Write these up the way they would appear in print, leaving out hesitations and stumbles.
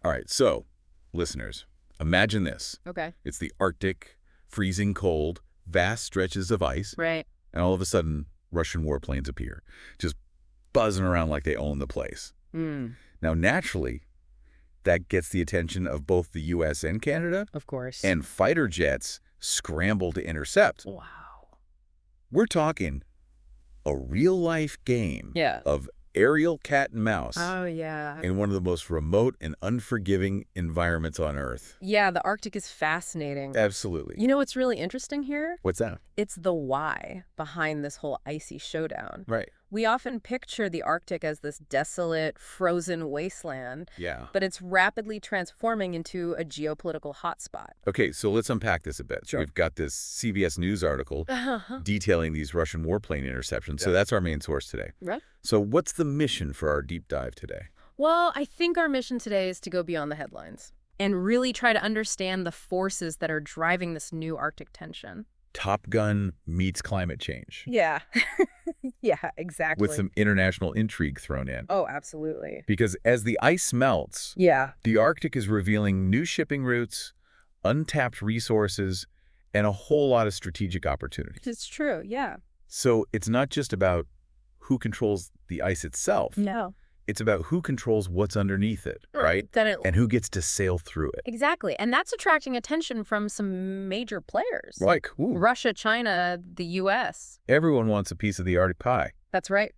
All right, so, listeners, imagine this. Okay. It's the Arctic, freezing cold, vast stretches of ice, Right. and all of a sudden, Russian warplanes appear, just buzzing around like they own the place. Mm, Now, naturally, that gets the attention of both the U.S. and Canada, of course. and fighter jets scramble to intercept. Wow. We're talking a real-life game Yeah. of aerial cat and mouse Oh, yeah. in one of the most remote and unforgiving environments on Earth. Yeah, the Arctic is fascinating. Absolutely. You know what's really interesting here? What's that? It's the why behind this whole icy showdown. Right. We often picture the Arctic as this desolate, frozen wasteland, Yeah. but it's rapidly transforming into a geopolitical hotspot. Okay, so let's unpack this a bit. Sure. We've got this CBS News article detailing these Russian warplane interceptions, so that's our main source today. Right. So what's the mission for our deep dive today? Well, I think our mission today is to go beyond the headlines and really try to understand the forces that are driving this new Arctic tension. Top Gun meets climate change, Yeah. Yeah, exactly. with some international intrigue thrown in. Oh, absolutely. Because as the ice melts, Yeah. the Arctic is revealing new shipping routes, untapped resources, and a whole lot of strategic opportunities. It's true, yeah. So it's not just about who controls the ice itself. No. It's about who controls what's underneath it, right? Then it... And who gets to sail through it. Exactly. And that's attracting attention from some major players. Like, ooh, Russia, China, the U.S. everyone wants a piece of the Arctic pie. That's right.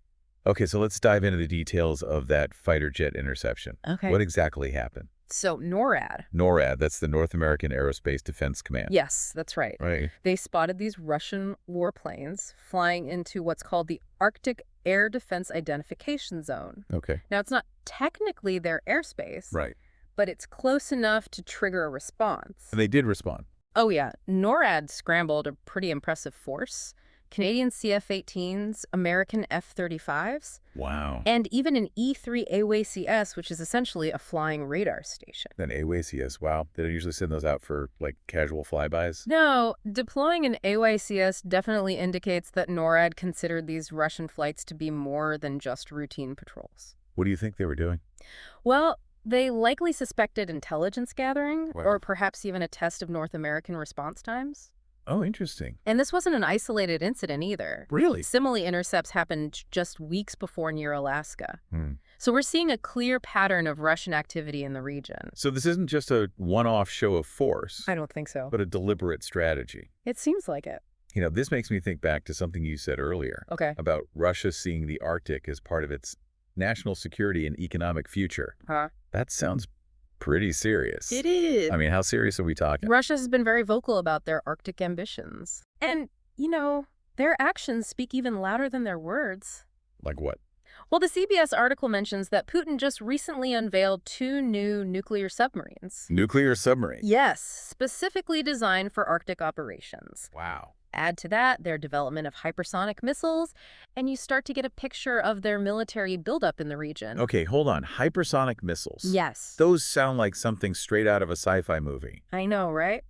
Okay, so let's dive into the details of that fighter jet interception. Okay. What exactly happened? So NORAD. NORAD, that's the North American Aerospace Defense Command. Yes, that's right. Right. They spotted these Russian warplanes flying into what's called the Arctic Air Defense Identification Zone. Okay. Now, it's not technically their airspace, Right. but it's close enough to trigger a response. And they did respond. Oh, yeah. NORAD scrambled a pretty impressive force. Canadian CF-18s, American F-35s, Wow. and even an E-3 AWACS, which is essentially a flying radar station. An AWACS, wow. They don't usually send those out for, like, casual flybys? No, deploying an AWACS definitely indicates that NORAD considered these Russian flights to be more than just routine patrols. What do you think they were doing? Well, they likely suspected intelligence gathering, Wow. or perhaps even a test of North American response times. Oh, interesting. And this wasn't an isolated incident either. Really? Similar intercepts happened just weeks before near Alaska. Hmm. So we're seeing a clear pattern of Russian activity in the region. So this isn't just a one-off show of force, I don't think so. but a deliberate strategy. It seems like it. You know, this makes me think back to something you said earlier Okay. about Russia seeing the Arctic as part of its national security and economic future. Huh? That sounds pretty serious. It is. I mean, how serious are we talking? Russia has been very vocal about their Arctic ambitions. And, you know, their actions speak even louder than their words. Like what? Well, the CBS article mentions that Putin just recently unveiled 2 new nuclear submarines. Nuclear submarine. Yes, specifically designed for Arctic operations. Wow. Add to that their development of hypersonic missiles, and you start to get a picture of their military buildup in the region. Okay, hold on. Hypersonic missiles. Yes. Those sound like something straight out of a sci-fi movie. I know, right?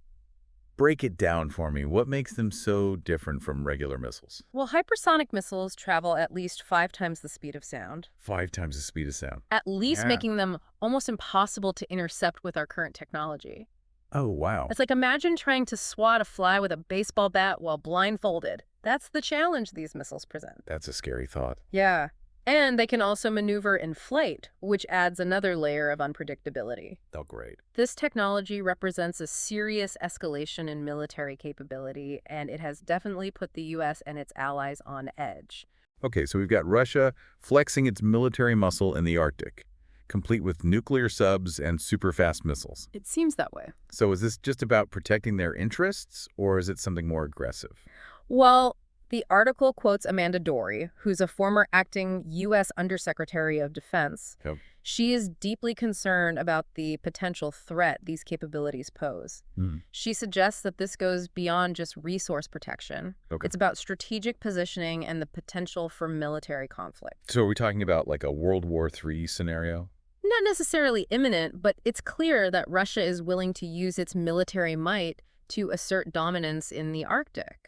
Break it down for me. What makes them so different from regular missiles? Well, hypersonic missiles travel at least 5 times the speed of sound, 5 times the speed of sound. at least Yeah. making them almost impossible to intercept with our current technology. Oh, wow. It's like, imagine trying to swat a fly with a baseball bat while blindfolded. That's the challenge these missiles present. That's a scary thought. Yeah. And they can also maneuver in flight, which adds another layer of unpredictability. Oh, great. This technology represents a serious escalation in military capability, and it has definitely put the U.S. and its allies on edge. Okay, so we've got Russia flexing its military muscle in the Arctic, complete with nuclear subs and super-fast missiles. It seems that way. So is this just about protecting their interests, or is it something more aggressive? Well, the article quotes Amanda Dory, who's a former acting U.S. Undersecretary of Defense. Yep. She is deeply concerned about the potential threat these capabilities pose. She suggests that this goes beyond just resource protection. Okay. It's about strategic positioning and the potential for military conflict. So are we talking about like a World War III scenario? Not necessarily imminent, but it's clear that Russia is willing to use its military might to assert dominance in the Arctic.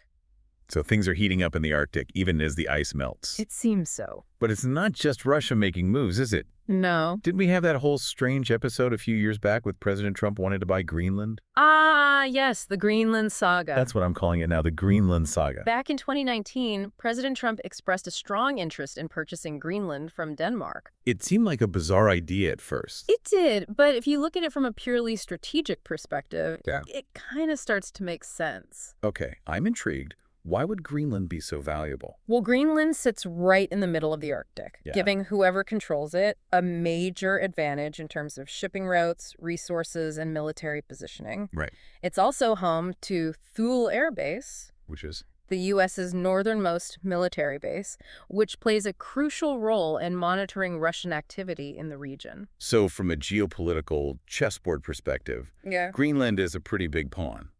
So things are heating up in the Arctic, even as the ice melts. It seems so. But it's not just Russia making moves, is it? No. Didn't we have that whole strange episode a few years back with President Trump wanting to buy Greenland? Ah, yes, the Greenland saga. That's what I'm calling it now, the Greenland saga. Back in 2019, President Trump expressed a strong interest in purchasing Greenland from Denmark. It seemed like a bizarre idea at first. It did, but if you look at it from a purely strategic perspective, Yeah. it kind of starts to make sense. Okay, I'm intrigued. Why would Greenland be so valuable? Well, Greenland sits right in the middle of the Arctic, Yeah. giving whoever controls it a major advantage in terms of shipping routes, resources, and military positioning. Right. It's also home to Thule Air Base, Which is? the U.S.'s northernmost military base, which plays a crucial role in monitoring Russian activity in the region. So from a geopolitical chessboard perspective, Yeah. Greenland is a pretty big pawn.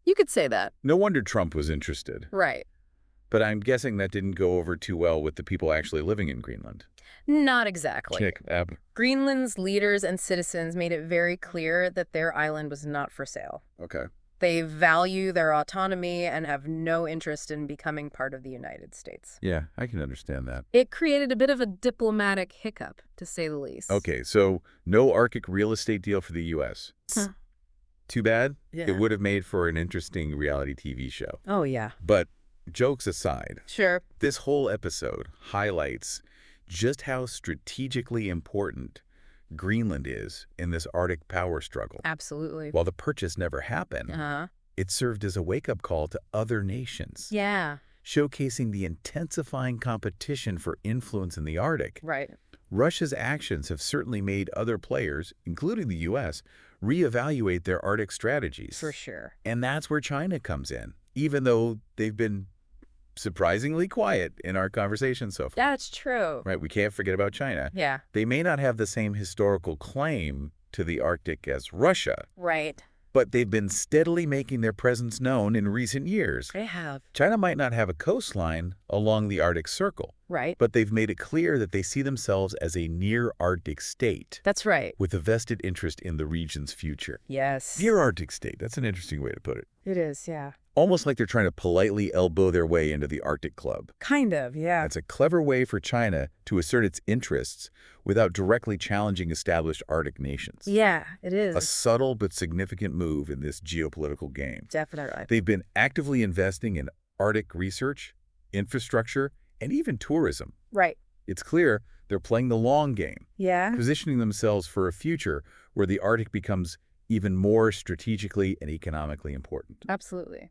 You could say that. No wonder Trump was interested. Right. But I'm guessing that didn't go over too well with the people actually living in Greenland. Not exactly. Check, Ab. Greenland's leaders and citizens made it very clear that their island was not for sale. Okay. They value their autonomy and have no interest in becoming part of the United States. Yeah, I can understand that. It created a bit of a diplomatic hiccup, to say the least. Okay, so no Arctic real estate deal for the U.S. Huh. Too bad? Yeah. It would have made for an interesting reality TV show. Oh, yeah. But jokes aside, Sure. this whole episode highlights just how strategically important Greenland is in this Arctic power struggle. Absolutely. While the purchase never happened, Uh-huh. it served as a wake-up call to other nations, Yeah. showcasing the intensifying competition for influence in the Arctic. Right. Russia's actions have certainly made other players, including the U.S., reevaluate their Arctic strategies. For sure. And that's where China comes in, even though they've been surprisingly quiet in our conversation so far. That's true. Right, we can't forget about China. Yeah. They may not have the same historical claim to the Arctic as Russia, Right. but they've been steadily making their presence known in recent years. They have. China might not have a coastline along the Arctic Circle, Right. but they've made it clear that they see themselves as a near-Arctic state That's right. with a vested interest in the region's future. Yes. Near-Arctic state, that's an interesting way to put it. It is, yeah. Almost like they're trying to politely elbow their way into the Arctic Club. Kind of, yeah. That's a clever way for China to assert its interests without directly challenging established Arctic nations. Yeah, it is. A subtle but significant move in this geopolitical game. Definitely. They've been actively investing in Arctic research, infrastructure, and even tourism. Right. It's clear they're playing the long game, Yeah. positioning themselves for a future where the Arctic becomes even more strategically and economically important. Absolutely.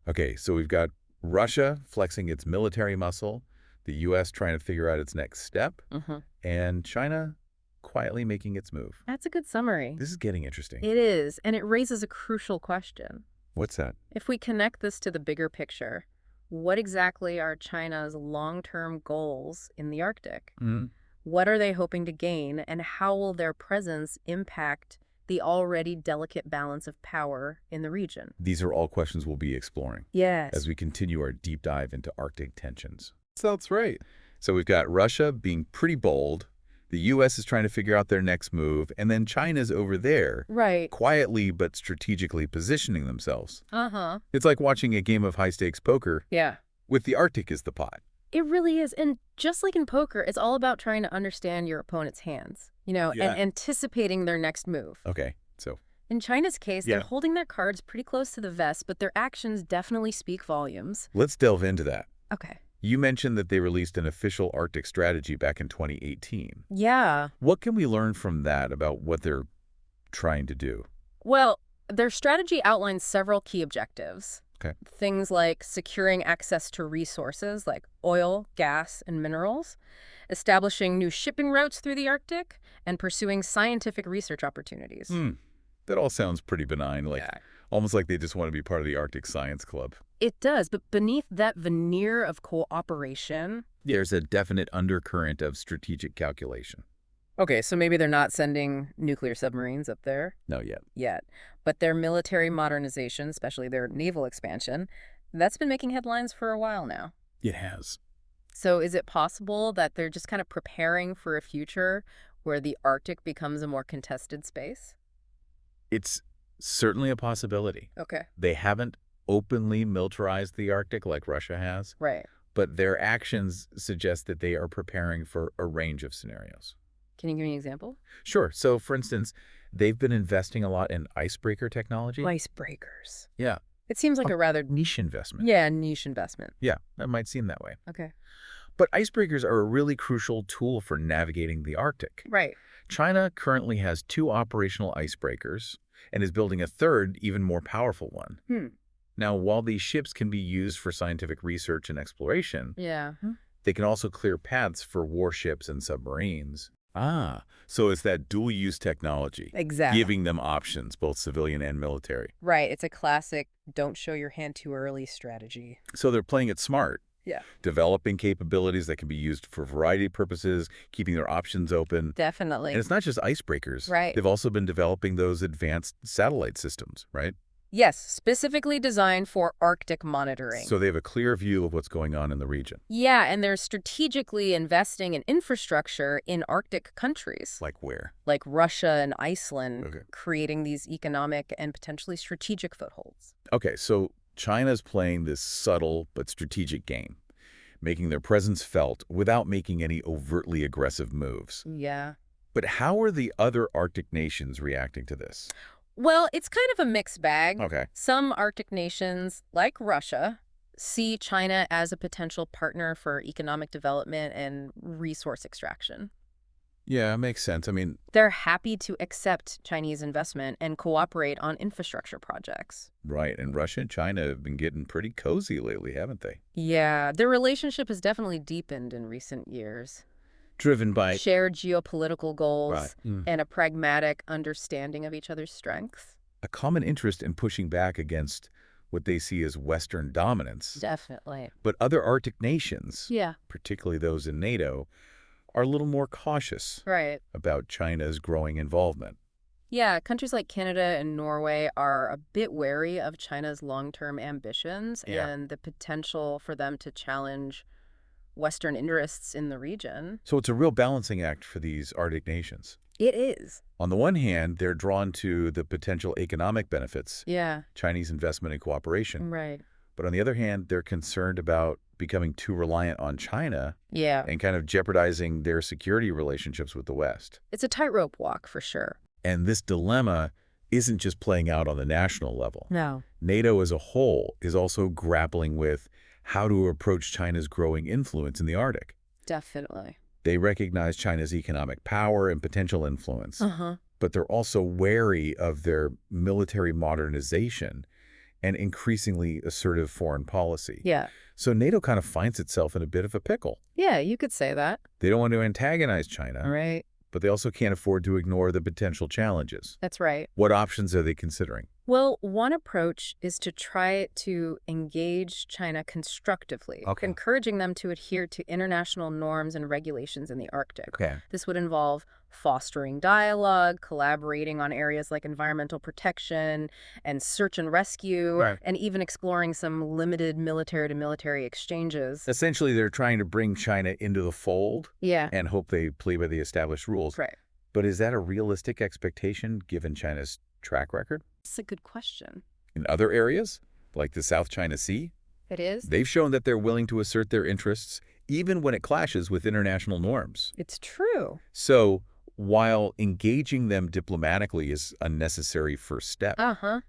Okay, so we've got Russia flexing its military muscle, the U.S. trying to figure out its next step, Mm-hmm. and China quietly making its move. That's a good summary. This is getting interesting. It is, and it raises a crucial question. What's that? If we connect this to the bigger picture, what exactly are China's long-term goals in the Arctic? Mm. What are they hoping to gain, and how will their presence impact the already delicate balance of power in the region? These are all questions we'll be exploring Yes. as we continue our deep dive into Arctic tensions. That's right. So we've got Russia being pretty bold, the U.S. is trying to figure out their next move, and then China's over there, Right. quietly but strategically positioning themselves. Uh-huh. It's like watching a game of high-stakes poker Yeah. with the Arctic as the pot. It really is. And just like in poker, it's all about trying to understand your opponent's hands, Yeah. and anticipating their next move. Okay, so In China's case, Yeah. they're holding their cards pretty close to the vest, but their actions definitely speak volumes. let's delve into that. Okay. You mentioned that they released an official Arctic strategy back in 2018. Yeah. What can we learn from that about what they're trying to do? Well, their strategy outlines several key objectives. Okay. Things like securing access to resources like oil, gas, and minerals, establishing new shipping routes through the Arctic, and pursuing scientific research opportunities. That all sounds pretty benign, like Yeah. almost like they just want to be part of the Arctic Science Club. It does, but beneath that veneer of cooperation... There's a definite undercurrent of strategic calculation. Okay, so maybe they're not sending nuclear submarines up there No, yet. yet, but their military modernization, especially their naval expansion, that's been making headlines for a while now. It has. So is it possible that they're just kind of preparing for a future where the Arctic becomes a more contested space? It's certainly a possibility. Okay. They haven't openly militarized the Arctic like Russia has, Right. but their actions suggest that they are preparing for a range of scenarios. Can you give me an example? Sure. So, for instance, they've been investing a lot in icebreaker technology. Icebreakers. Yeah. It seems like A a rather, niche investment. yeah, niche investment. Yeah, that might seem that way. Okay. But icebreakers are a really crucial tool for navigating the Arctic. Right. China currently has 2 operational icebreakers and is building a third, even more powerful one. Hmm. Now, while these ships can be used for scientific research and exploration, Yeah. they can also clear paths for warships and submarines. Ah, so it's that dual-use technology, Exactly. giving them options, both civilian and military. Right. It's a classic don't show your hand too early strategy. So they're playing it smart, Yeah. developing capabilities that can be used for a variety of purposes, keeping their options open. Definitely. And it's not just icebreakers. Right. They've also been developing those advanced satellite systems, right? Yes, specifically designed for Arctic monitoring. So they have a clear view of what's going on in the region. Yeah, and they're strategically investing in infrastructure in Arctic countries, Like where? like Russia and Iceland, Okay. creating these economic and potentially strategic footholds. Okay, so China's playing this subtle but strategic game, making their presence felt without making any overtly aggressive moves. Yeah. But how are the other Arctic nations reacting to this? Well, it's kind of a mixed bag. Okay. Some Arctic nations, like Russia, see China as a potential partner for economic development and resource extraction. Yeah, makes sense. I mean, They're happy to accept Chinese investment and cooperate on infrastructure projects. right, and Russia and China have been getting pretty cozy lately, haven't they? Yeah, their relationship has definitely deepened in recent years. Driven by... Shared geopolitical goals Right. and a pragmatic understanding of each other's strengths. A common interest in pushing back against what they see as Western dominance. Definitely. But other Arctic nations, Yeah, particularly those in NATO, are a little more cautious right. about China's growing involvement. Yeah, countries like Canada and Norway are a bit wary of China's long-term ambitions Yeah. and the potential for them to challenge Western interests in the region. So it's a real balancing act for these Arctic nations. It is. On the one hand, they're drawn to the potential economic benefits, Yeah, Chinese investment and cooperation. right. But on the other hand, they're concerned about becoming too reliant on China Yeah, and kind of jeopardizing their security relationships with the West. it's a tightrope walk for sure. And this dilemma isn't just playing out on the national level. No. NATO as a whole is also grappling with how to approach China's growing influence in the Arctic. Definitely. They recognize China's economic power and potential influence, Uh-huh. but they're also wary of their military modernization and increasingly assertive foreign policy. Yeah. So NATO kind of finds itself in a bit of a pickle. Yeah, you could say that. They don't want to antagonize China, Right. but they also can't afford to ignore the potential challenges. That's right. What options are they considering? Well, one approach is to try to engage China constructively, Okay. encouraging them to adhere to international norms and regulations in the Arctic. Okay. This would involve fostering dialogue, collaborating on areas like environmental protection and search and rescue, Right. and even exploring some limited military-to-military exchanges. Essentially, they're trying to bring China into the fold Yeah, and hope they play by the established rules. right. But is that a realistic expectation given China's track record? That's a good question. In other areas, like the South China Sea, It is? they've shown that they're willing to assert their interests even when it clashes with international norms. It's true. So, while engaging them diplomatically is a necessary first step, Uh-huh.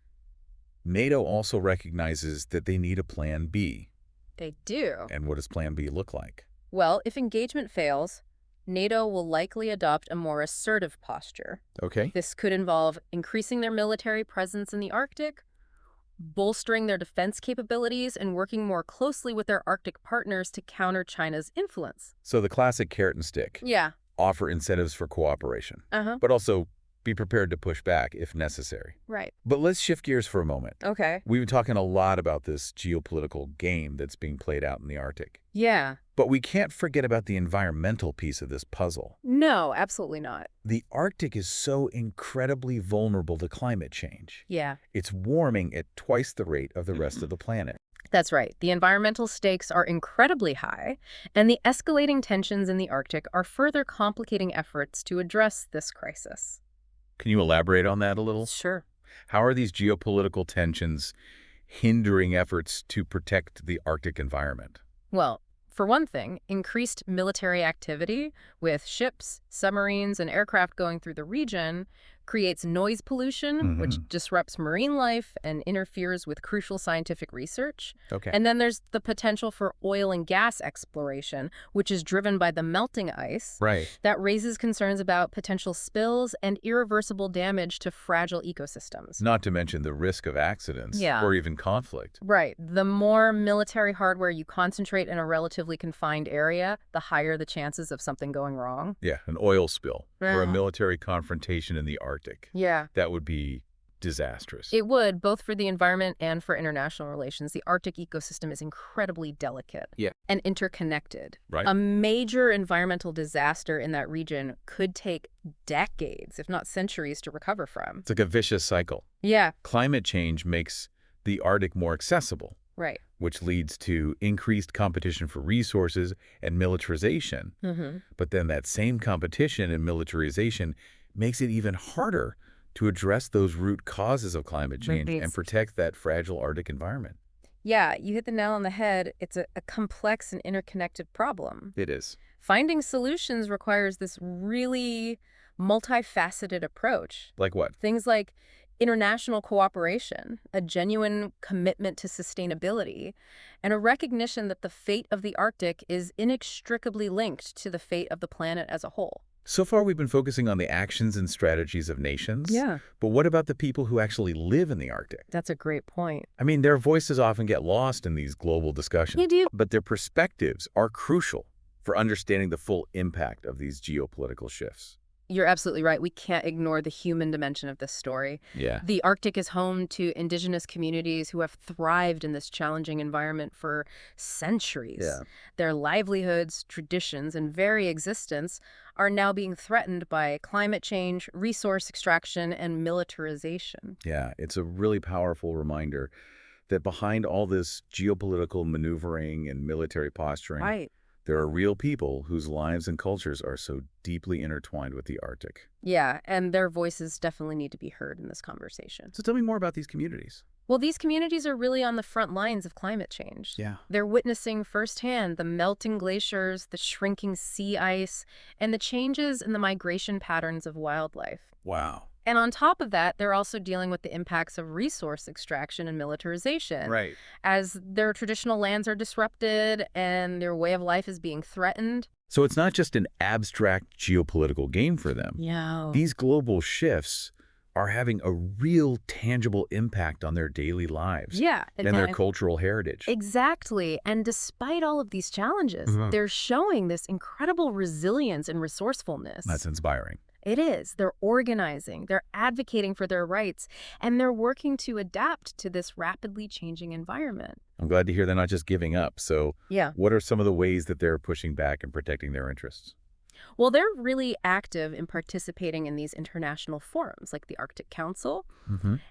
NATO also recognizes that they need a plan B. They do. And what does plan B look like? Well, if engagement fails, NATO will likely adopt a more assertive posture. Okay. This could involve increasing their military presence in the Arctic, bolstering their defense capabilities, and working more closely with their Arctic partners to counter China's influence. So the classic carrot and stick. Yeah. Offer incentives for cooperation, Uh-huh. but also be prepared to push back if necessary. Right. But let's shift gears for a moment. Okay. We've been talking a lot about this geopolitical game that's being played out in the Arctic. Yeah. But we can't forget about the environmental piece of this puzzle. No, absolutely not. The Arctic is so incredibly vulnerable to climate change. Yeah. It's warming at twice the rate of the rest of the planet. That's right. The environmental stakes are incredibly high, and the escalating tensions in the Arctic are further complicating efforts to address this crisis. Can you elaborate on that a little? Sure. How are these geopolitical tensions hindering efforts to protect the Arctic environment? Well, For one thing, increased military activity with ships, submarines, and aircraft going through the region creates noise pollution, which disrupts marine life and interferes with crucial scientific research. Okay. And then there's the potential for oil and gas exploration, which is driven by the melting ice. Right. That raises concerns about potential spills and irreversible damage to fragile ecosystems. Not to mention the risk of accidents Yeah. or even conflict. Right. The more military hardware you concentrate in a relatively confined area, the higher the chances of something going wrong. Yeah, an oil spill or a Yeah. military confrontation in the Arctic. Yeah. That would be disastrous. It would, both for the environment and for international relations. The Arctic ecosystem is incredibly delicate and interconnected. Right. A major environmental disaster in that region could take decades, if not centuries, to recover from. It's like a vicious cycle. Yeah, Climate change makes the Arctic more accessible, right. which leads to increased competition for resources and militarization. But then that same competition and militarization makes it even harder to address those root causes of climate change and protect that fragile Arctic environment. Yeah, you hit the nail on the head. It's a complex and interconnected problem. It is. Finding solutions requires this really multifaceted approach. Like what? Things like international cooperation, a genuine commitment to sustainability, and a recognition that the fate of the Arctic is inextricably linked to the fate of the planet as a whole. So far, we've been focusing on the actions and strategies of nations. Yeah. But what about the people who actually live in the Arctic? That's a great point. I mean, their voices often get lost in these global discussions. You do. But their perspectives are crucial for understanding the full impact of these geopolitical shifts. You're absolutely right. We can't ignore the human dimension of this story. Yeah. The Arctic is home to indigenous communities who have thrived in this challenging environment for centuries. Yeah. Their livelihoods, traditions, and very existence are now being threatened by climate change, resource extraction, and militarization. Yeah, it's a really powerful reminder that behind all this geopolitical maneuvering and military posturing, Right. there are real people whose lives and cultures are so deeply intertwined with the Arctic. Yeah, and their voices definitely need to be heard in this conversation. So tell me more about these communities. Well, these communities are really on the front lines of climate change. Yeah. They're witnessing firsthand the melting glaciers, the shrinking sea ice, and the changes in the migration patterns of wildlife. Wow. And on top of that, they're also dealing with the impacts of resource extraction and militarization. Right. As their traditional lands are disrupted and their way of life is being threatened. So it's not just an abstract geopolitical game for them. Yeah. These global shifts are having a real tangible impact on their daily lives. Yeah. And their cultural heritage. Exactly. And despite all of these challenges, they're showing this incredible resilience and resourcefulness. That's inspiring. It is. They're organizing, they're advocating for their rights, and they're working to adapt to this rapidly changing environment. I'm glad to hear they're not just giving up. So Yeah. what are some of the ways that they're pushing back and protecting their interests? Well, they're really active in participating in these international forums like the Arctic Council,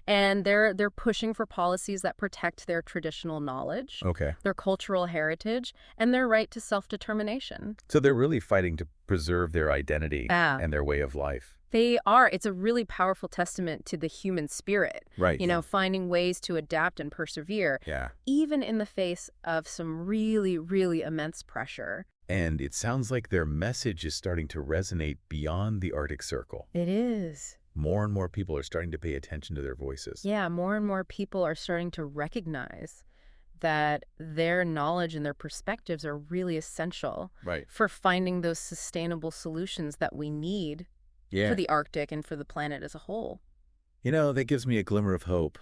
and they're pushing for policies that protect their traditional knowledge, Okay. their cultural heritage, and their right to self-determination. So they're really fighting to preserve their identity Ah. and their way of life. They are. It's a really powerful testament to the human spirit. Right. You know, finding ways to adapt and persevere, Yeah. even in the face of some really, really immense pressure. And it sounds like their message is starting to resonate beyond the Arctic Circle. It is. More and more people are starting to pay attention to their voices. Yeah, more and more people are starting to recognize that their knowledge and their perspectives are really essential Right. for finding those sustainable solutions that we need Yeah. for the Arctic and for the planet as a whole. You know, that gives me a glimmer of hope.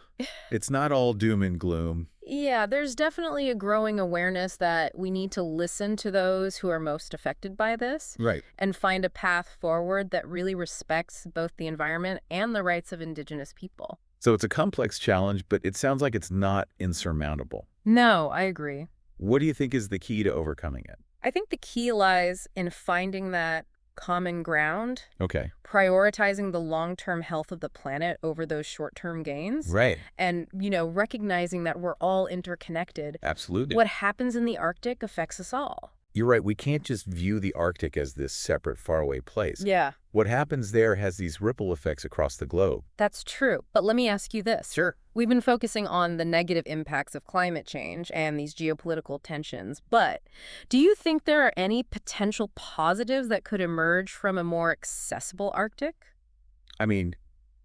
It's not all doom and gloom. Yeah, there's definitely a growing awareness that we need to listen to those who are most affected by this Right. and find a path forward that really respects both the environment and the rights of indigenous people. So it's a complex challenge, but it sounds like it's not insurmountable. No, I agree. What do you think is the key to overcoming it? I think the key lies in finding that common ground, Okay. prioritizing the long-term health of the planet over those short-term gains, Right. and, recognizing that we're all interconnected. Absolutely. What happens in the Arctic affects us all. You're right, we can't just view the Arctic as this separate, faraway place. Yeah, What happens there has these ripple effects across the globe. that's true. But let me ask you this. Sure. We've been focusing on the negative impacts of climate change and these geopolitical tensions, but do you think there are any potential positives that could emerge from a more accessible Arctic? I mean,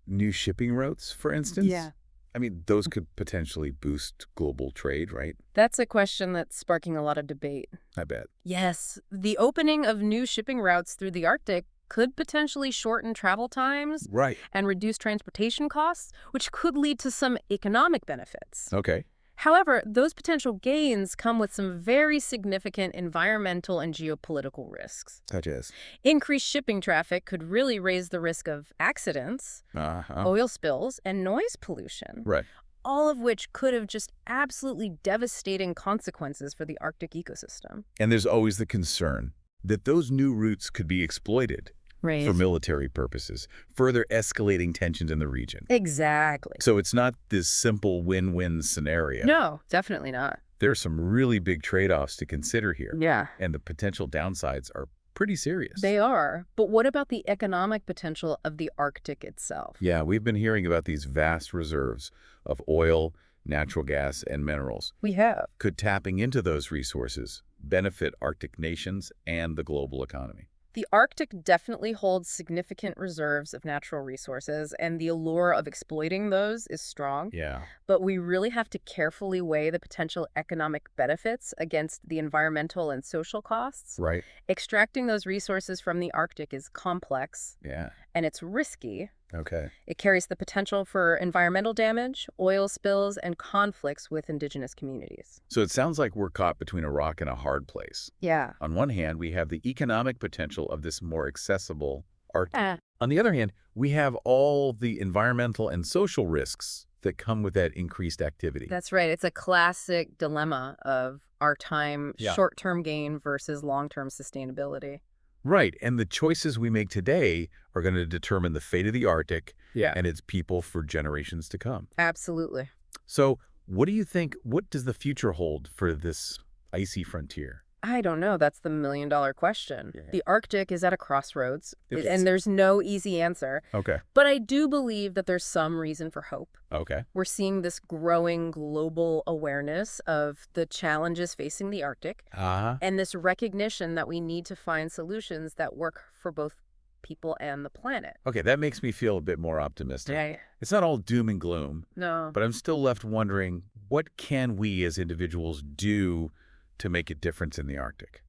new shipping routes, for instance? Yeah. I mean, those could potentially boost global trade, right? That's a question that's sparking a lot of debate. I bet. Yes, the opening of new shipping routes through the Arctic could potentially shorten travel times Right. and reduce transportation costs, which could lead to some economic benefits. Okay. However, those potential gains come with some very significant environmental and geopolitical risks. Such as? Increased shipping traffic could really raise the risk of accidents, oil spills, and noise pollution, Right. all of which could have just absolutely devastating consequences for the Arctic ecosystem. And there's always the concern that those new routes could be exploited Right. for military purposes, further escalating tensions in the region. Exactly. So it's not this simple win-win scenario. No, definitely not. There are some really big trade-offs to consider here, Yeah. and the potential downsides are pretty serious. They are. But what about the economic potential of the Arctic itself? Yeah, we've been hearing about these vast reserves of oil, natural gas, and minerals. We have. Could tapping into those resources benefit Arctic nations and the global economy? The Arctic definitely holds significant reserves of natural resources, and the allure of exploiting those is strong. Yeah. But we really have to carefully weigh the potential economic benefits against the environmental and social costs. Right. Extracting those resources from the Arctic is complex, Yeah. and it's risky. Okay. It carries the potential for environmental damage, oil spills, and conflicts with indigenous communities. So it sounds like we're caught between a rock and a hard place. Yeah. On one hand, we have the economic potential of this more accessible Arctic. Ah. On the other hand, we have all the environmental and social risks that come with that increased activity. That's right. It's a classic dilemma of our time, Yeah. short-term gain versus long-term sustainability. Right. And the choices we make today are going to determine the fate of the Arctic and its people for generations to come. Absolutely. So what do you think, what does the future hold for this icy frontier? I don't know. That's the million-dollar question. Yeah. The Arctic is at a crossroads, It is. and there's no easy answer. Okay. But I do believe that there's some reason for hope. Okay. We're seeing this growing global awareness of the challenges facing the Arctic, and this recognition that we need to find solutions that work for both people and the planet. Okay, that makes me feel a bit more optimistic. Right. It's not all doom and gloom, No. but I'm still left wondering, what can we as individuals do to make a difference in the Arctic?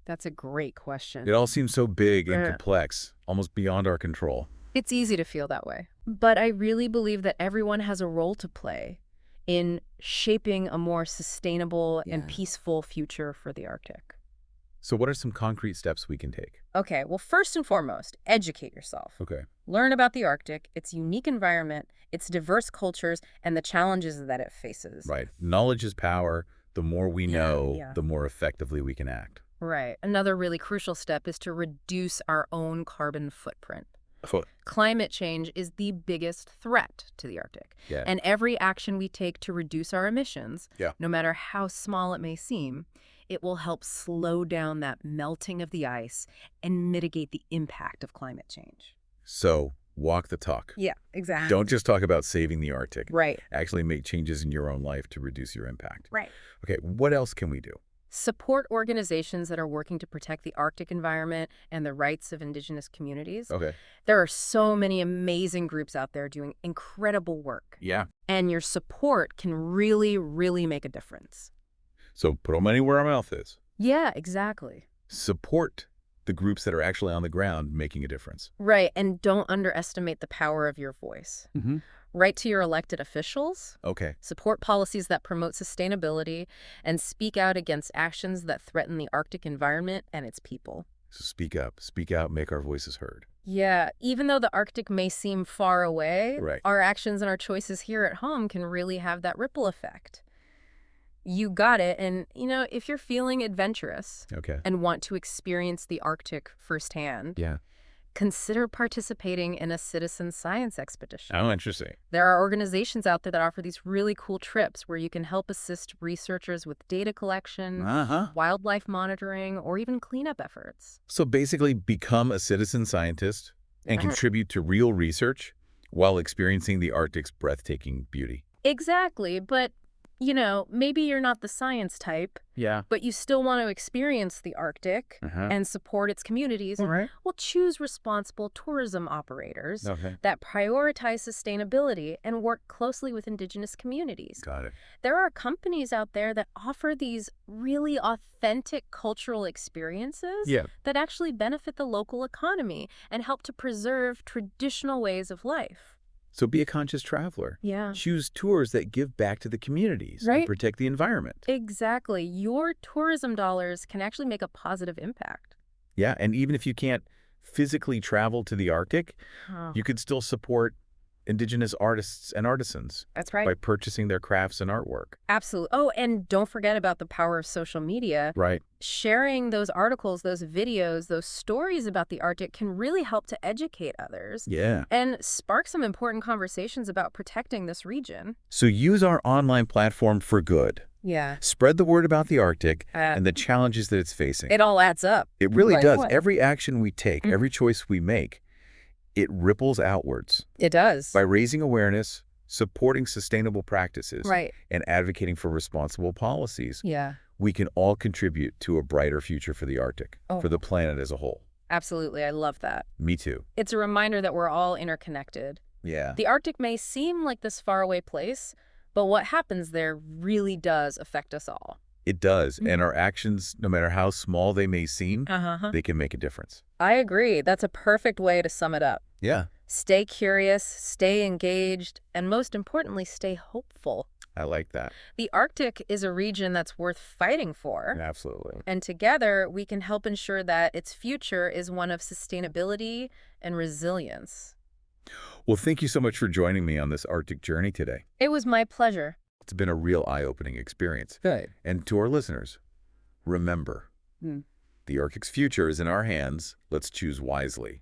That's a great question. It all seems so big and Yeah. complex, almost beyond our control. It's easy to feel that way. But I really believe that everyone has a role to play in shaping a more sustainable and peaceful future for the Arctic. So what are some concrete steps we can take? Okay, well, first and foremost, educate yourself. Okay. Learn about the Arctic, its unique environment, its diverse cultures, and the challenges that it faces. Right. Knowledge is power. The more we know, yeah. the more effectively we can act. Right. Another really crucial step is to reduce our own carbon footprint. So, Climate change is the biggest threat to the Arctic. yeah. And every action we take to reduce our emissions, Yeah. no matter how small it may seem, it will help slow down that melting of the ice and mitigate the impact of climate change. So walk the talk. Yeah, exactly. Don't just talk about saving the Arctic. Right. Actually make changes in your own life to reduce your impact. Right. Okay, what else can we do? Support organizations that are working to protect the Arctic environment and the rights of indigenous communities. Okay. There are so many amazing groups out there doing incredible work. Yeah. And your support can really, really make a difference. So put our money where our mouth is. Yeah, exactly. Support the groups that are actually on the ground making a difference. Right, and don't underestimate the power of your voice. Mm-hmm. Write to your elected officials, Okay. support policies that promote sustainability, and speak out against actions that threaten the Arctic environment and its people. So speak up. Speak out. Make our voices heard. Yeah, even though the Arctic may seem far away, Right. our actions and our choices here at home can really have that ripple effect. You got it. And, if you're feeling adventurous Okay. and want to experience the Arctic firsthand, Yeah. consider participating in a citizen science expedition. Oh, interesting. There are organizations out there that offer these really cool trips where you can help assist researchers with data collection, wildlife monitoring, or even cleanup efforts. So basically become a citizen scientist and contribute to real research while experiencing the Arctic's breathtaking beauty. Exactly, but, maybe you're not the science type, but you still want to experience the Arctic and support its communities. Well, choose responsible tourism operators that prioritize sustainability and work closely with indigenous communities. Got it. There are companies out there that offer these really authentic cultural experiences that actually benefit the local economy and help to preserve traditional ways of life. So be a conscious traveler. Yeah. Choose tours that give back to the communities and protect the environment. Exactly. Your tourism dollars can actually make a positive impact. Yeah, and even if you can't physically travel to the Arctic, you could still support indigenous artists and artisans. That's right. By purchasing their crafts and artwork. Absolutely. Oh, and don't forget about the power of social media. Right. Sharing those articles, those videos, those stories about the Arctic can really help to educate others. Yeah. And spark some important conversations about protecting this region. So use our online platform for good. Yeah. Spread the word about the Arctic and the challenges that it's facing. It all adds up. It really does. Every action we take, every choice we make, it ripples outwards. It does. By raising awareness, supporting sustainable practices, Right. and advocating for responsible policies, Yeah. we can all contribute to a brighter future for the Arctic, for the planet as a whole. Absolutely. I love that. Me too. It's a reminder that we're all interconnected. Yeah. The Arctic may seem like this faraway place, but what happens there really does affect us all. It does. And our actions, no matter how small they may seem, they can make a difference. I agree. That's a perfect way to sum it up. Yeah. Stay curious, stay engaged, and most importantly, stay hopeful. I like that. The Arctic is a region that's worth fighting for. Absolutely. And together, we can help ensure that its future is one of sustainability and resilience. Well, thank you so much for joining me on this Arctic journey today. It was my pleasure. It's been a real eye-opening experience. Good. And to our listeners, remember, the Arctic's future is in our hands. Let's choose wisely.